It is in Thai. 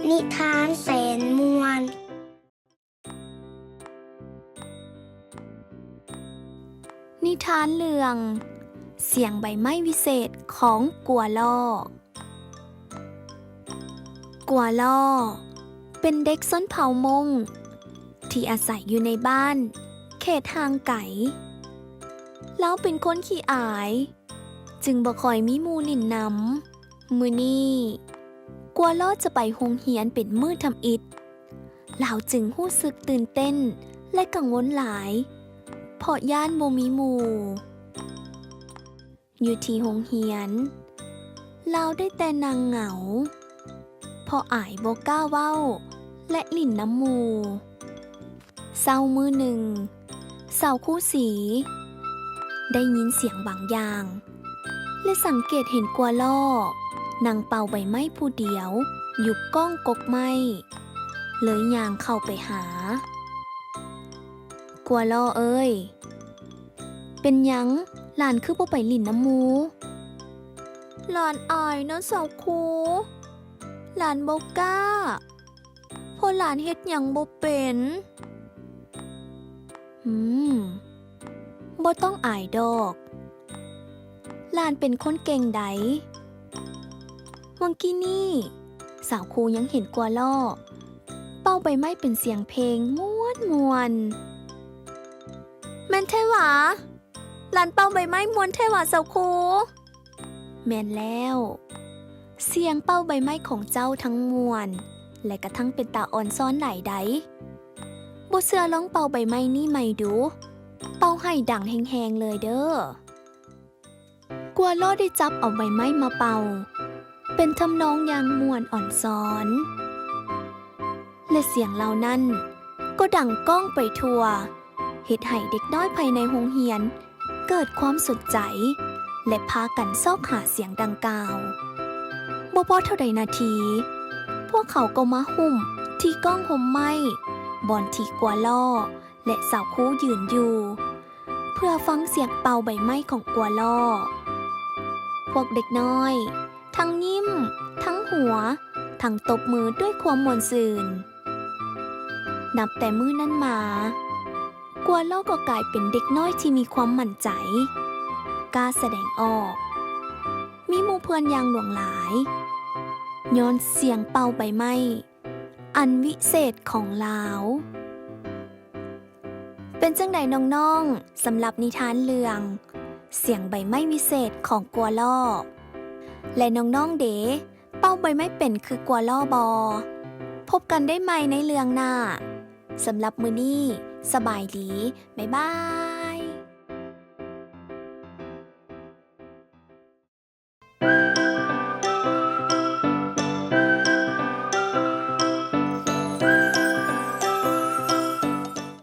นิทานแสนม่วนนิทานเรื่องเสียงใบไม้วิเศษของกัวล่อกัวล่อเป็นเด็กส้นเผ่ามงที่อาศัยอยู่ในบ้านเขตห่างไกลแล้วเป็นคนขี้อายจึงบ่ค่อยมีหมู่ลิ่นนำมื้อนี้กัวล่อจะไปโรงเรียนเป็นมื้อทำอิฐแล้วจึงรู้สึกตื่นเต้นและกังวลหลายเพราะย่านบ่มีหมู่อยู่ที่โรงเรียนเราได้แต่นั่งเหงาเพราะอายบ่กล้าเว้าและลิ่นน้ำหมู่เช้ามื้อหนึ่งสาวคู่สีได้ยินเสียงบางอย่างและสังเกตเห็นกัวล่อนั่งเป่าใบไม้ผู้เดียวอยู่ก้องกกไม้เลยย่างเข้าไปหากัวล่อเอ้ยเป็นหยังหลานคือบ่ไปลิ่นน้ำหมูหลานอายนะสาวครูหลานบ่กล้าเพราะหลานเฮ็ดหยังบ่เป็นบ่ต้องอายดอกหลานเป็นคนเก่งใดวังกี้นี่สาวครูยังเห็นกัวล่อเป้าใบไม้เป็นเสียงเพลงม่วนแม่นแท้หวาหลานเป้าใบไม้ม่วนแท้หวาสาวครูแม่นแล้วเสียงเป้าใบไม้ของเจ้าทั้งม่วนและกระทั่งเป็นตาอ่อนซ้อนหลายใดบ่เชื่อลองเป่าใบไม้นี่ใหม่ดูเป่าให้ดังแฮงๆเลยเด้อกัวล่อได้จับเอาใบไม้มาเป่าเป็นทำนองอย่างม่วนอ่อนซ้อนและเสียงเหล่านั้นก็ดังก้องไปทั่วเฮ็ดให้เด็กน้อยภายในโรงเรียนเกิดความสนใจและพากันซอกหาเสียงดังกล่าวบ่พอเท่าใดนาทีพวกเขาก็มาหุ่มที่ก้องห่มไม้บอนที่กัวล่อและสาวคู่ยืนอยู่เพื่อฟังเสียงเป่าใบไม้ของกัวล่อพวกเด็กน้อยทั้งยิ้มทั้งหัวทั้งตบมือด้วยความม่วนซื่นนับแต่มื้อนั้นมากัวล่อก็กลายเป็นเด็กน้อยที่มีความมั่นใจกล้าแสดงออกมีหมู่เพื่อนอย่างหลวงหลายย้อนเสียงเป่าใบไม้อันวิเศษของลาวเป็นจังใดน้องๆสำหรับนิทานเรื่องเสียงใบไม้วิเศษของกัวล่อและน้องๆเด๋เป้าใบไม้เป็นคือกัวล่อบอพบกันได้ใหม่ในเรื่องหน้าสำหรับมื้อนี้สบายดีบ๊ายบาย